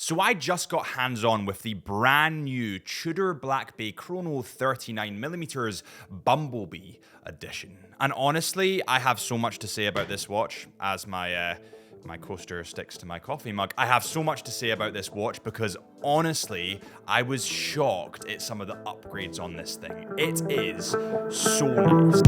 So I just got hands-on with the brand new Tudor Black Bay Chrono 39mm Bumblebee edition. And honestly, I have so much to say about this watch, as my coaster sticks to my coffee mug. I have so much to say about this watch because honestly, I was shocked at some of the upgrades on this thing. It is so nice.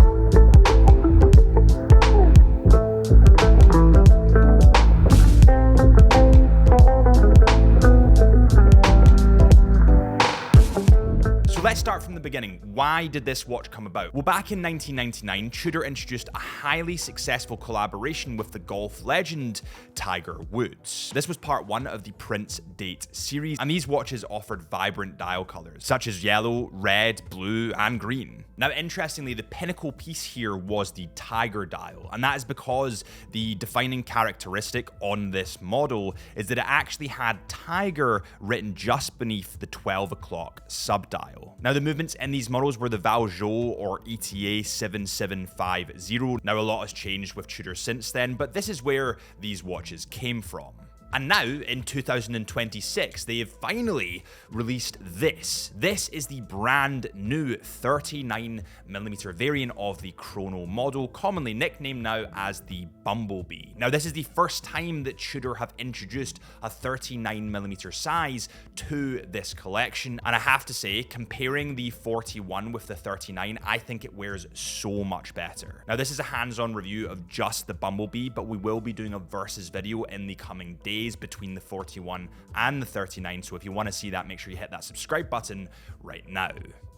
Let's start from the beginning. Why did this watch come about? Well, back in 1999, Tudor introduced a highly successful collaboration with the golf legend Tiger Woods. This was part one of the Prince Date series, and these watches offered vibrant dial colors, such as yellow, red, blue, and green. Now, interestingly, the pinnacle piece here was the Tiger dial, and that is because the defining characteristic on this model is that it actually had Tiger written just beneath the 12 o'clock subdial. Now, the movements in these models were the Valjoux or ETA 7750. Now, a lot has changed with Tudor since then, but this is where these watches came from. And now, in 2026, they have finally released this. This is the brand new 39mm variant of the Chrono model, commonly nicknamed now as the Bumblebee. Now, this is the first time that Tudor have introduced a 39mm size to this collection. And I have to say, comparing the 41 with the 39, I think it wears so much better. Now, this is a hands-on review of just the Bumblebee, but we will be doing a versus video in the coming days between the 41 and the 39, so if you want to see that, make sure you hit that subscribe button right now.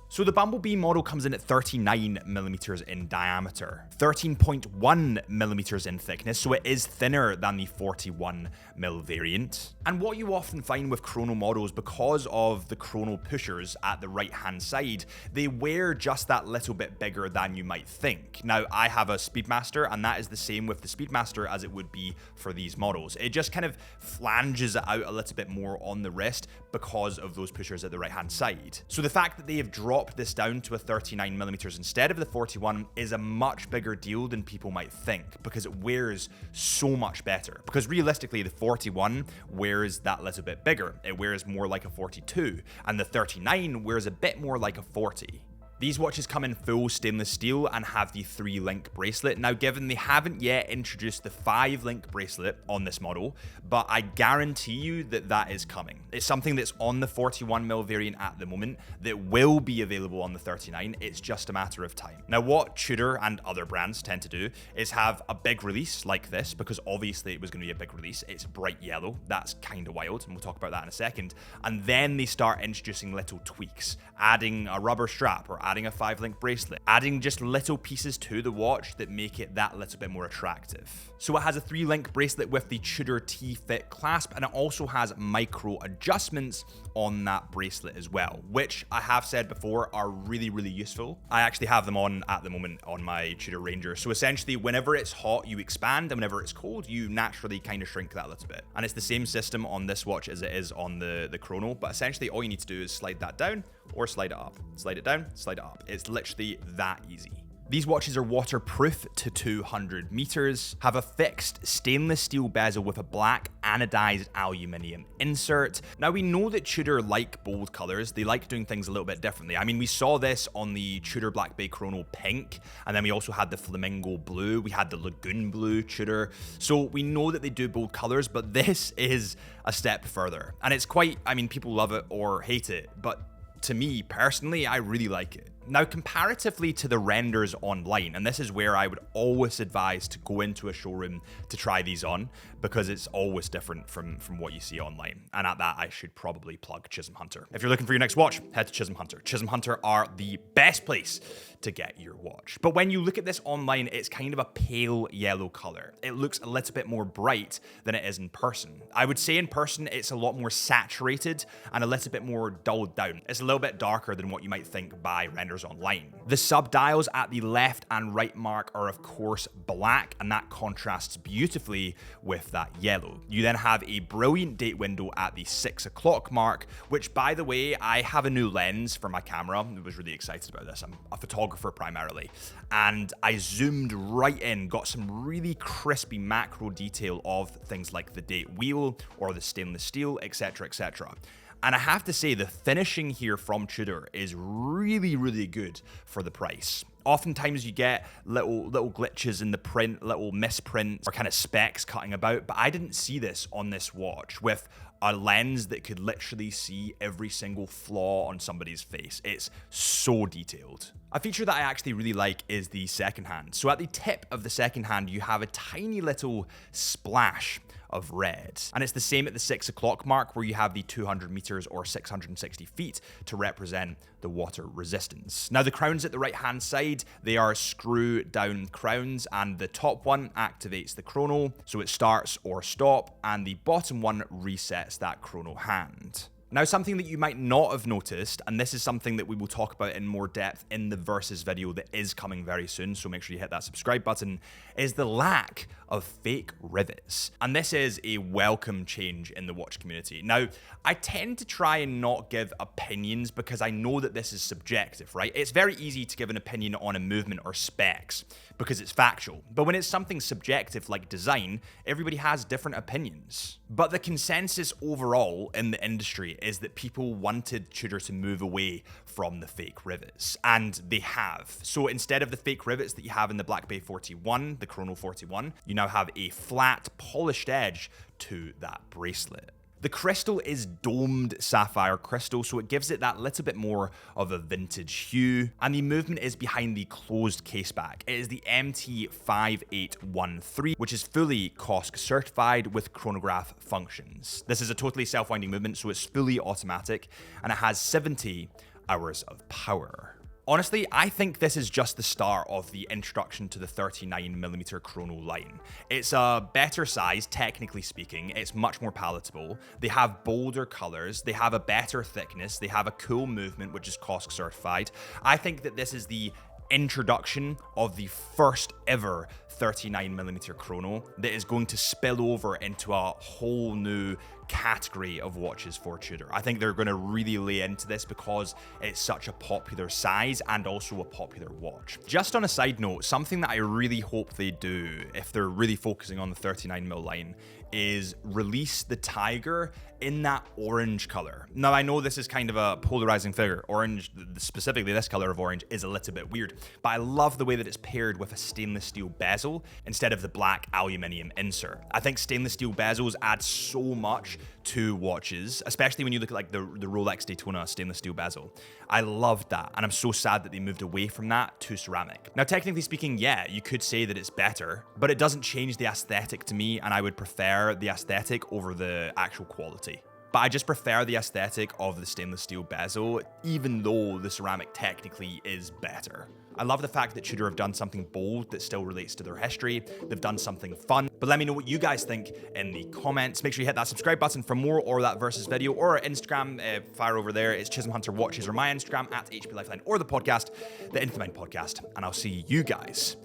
So the Bumblebee model comes in at 39mm in diameter, 13.1mm in thickness, so it is thinner than the 41mm variant. And what you often find with Chrono models, because of the Chrono pushers at the right hand side, they wear just that little bit bigger than you might think. Now, I have a Speedmaster, and that is the same with the Speedmaster as it would be for these models. It just kind of flanges it out a little bit more on the wrist because of those pushers at the right hand side. So the fact that they have dropped this down to a 39mm instead of the 41 is a much bigger deal than people might think, because it wears so much better. Because realistically, the 41 wears that little bit bigger. It wears more like a 42, and the 39 wears a bit more like a 40. These watches come in full stainless steel and have the 3-link bracelet. Now, given they haven't yet introduced the 5-link bracelet on this model, but I guarantee you that that is coming. It's something that's on the 41mm variant at the moment that will be available on the 39. It's just a matter of time. Now, what Tudor and other brands tend to do is have a big release like this, because obviously it was going to be a big release. It's bright yellow. That's kind of wild, and we'll talk about that in a second. And then they start introducing little tweaks, adding a rubber strap or adding a 5-link bracelet, adding just little pieces to the watch that make it that little bit more attractive. So it has a 3-link bracelet with the Tudor T-Fit clasp, and it also has micro adjustments on that bracelet as well, which I have said before are really, really useful. I actually have them on at the moment on my Tudor Ranger. So essentially, whenever it's hot, you expand, and whenever it's cold, you naturally kind of shrink that a little bit. And it's the same system on this watch as it is on the Chrono, but essentially all you need to do is slide that down or slide it up. Slide it down, slide it up. It's literally that easy. These watches are waterproof to 200 meters, have a fixed stainless steel bezel with a black anodized aluminium insert. Now, we know that Tudor like bold colors. They like doing things a little bit differently. I mean, we saw this on the Tudor Black Bay Chrono pink, and then we also had the flamingo blue. We had the lagoon blue Tudor. So we know that they do bold colors, but this is a step further. And it's quite, I mean, people love it or hate it, but to me personally, I really like it. Now, comparatively to the renders online, and this is where I would always advise to go into a showroom to try these on, because it's always different from what you see online. And at that, I should probably plug Chisholm Hunter. If you're looking for your next watch, head to Chisholm Hunter. Chisholm Hunter are the best place to get your watch. But when you look at this online, it's kind of a pale yellow color. It looks a little bit more bright than it is in person. I would say in person, it's a lot more saturated and a little bit more dulled down. It's a little bit darker than what you might think by renders vendors online. The sub-dials at the left and right mark are of course black, and that contrasts beautifully with that yellow. You then have a brilliant date window at the 6 o'clock mark, which by the way, I have a new lens for my camera. I was really excited about this. I'm a photographer primarily, and I zoomed right in, got some really crispy macro detail of things like the date wheel or the stainless steel, etc, etc. And I have to say, the finishing here from Tudor is really, really good for the price. Oftentimes you get little glitches in the print, little misprints or kind of specks cutting about, but I didn't see this on this watch with a lens that could literally see every single flaw on somebody's face. It's so detailed. A feature that I actually really like is the second hand. So at the tip of the second hand, you have a tiny little splash of red. And it's the same at the 6 o'clock mark, where you have the 200 meters or 660 feet to represent the water resistance. Now the crowns at the right hand side, they are screw down crowns, and the top one activates the chrono, so it starts or stop, and the bottom one resets that chrono hand. Now, something that you might not have noticed, and this is something that we will talk about in more depth in the Versus video that is coming very soon, so make sure you hit that subscribe button, is the lack of fake rivets. And this is a welcome change in the watch community. Now, I tend to try and not give opinions because I know that this is subjective, right? It's very easy to give an opinion on a movement or specs because it's factual. But when it's something subjective like design, everybody has different opinions. But the consensus overall in the industry is that people wanted Tudor to move away from the fake rivets, and they have. So instead of the fake rivets that you have in the Black Bay 41, the Chrono 41, you now have a flat, polished edge to that bracelet. The crystal is domed sapphire crystal, so it gives it that little bit more of a vintage hue, and the movement is behind the closed caseback. It is the MT5813, which is fully COSC certified with chronograph functions. This is a totally self-winding movement, so it's fully automatic, and it has 70 hours of power. Honestly, I think this is just the start of the introduction to the 39mm Chrono line. It's a better size, technically speaking. It's much more palatable. They have bolder colors. They have a better thickness. They have a cool movement, which is COSC certified. I think that this is the introduction of the first ever 39mm Chrono that is going to spill over into a whole new category of watches for Tudor. I think they're going to really lay into this because it's such a popular size and also a popular watch. Just on a side note, something that I really hope they do, if they're really focusing on the 39mm line, is release the Tiger in that orange color. Now, I know this is kind of a polarizing figure. Orange, specifically this color of orange, is a little bit weird, but I love the way that it's paired with a stainless steel bezel instead of the black aluminium insert. I think stainless steel bezels add so much to watches, especially when you look at like the Rolex Daytona stainless steel bezel. I loved that, and I'm so sad that they moved away from that to ceramic. Now, technically speaking, yeah, you could say that it's better, but it doesn't change the aesthetic to me, and I would prefer the aesthetic over the actual quality. But I just prefer the aesthetic of the stainless steel bezel, even though the ceramic technically is better. I love the fact that Tudor have done something bold that still relates to their history. They've done something fun. But let me know what you guys think in the comments. Make sure you hit that subscribe button for more, or that Versus video, or our Instagram, fire over there. It's Chisholm Hunter Watches, or my Instagram at HP Lifeline, or the podcast, the Into the Mind podcast. And I'll see you guys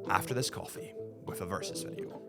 after this coffee with a Versus video.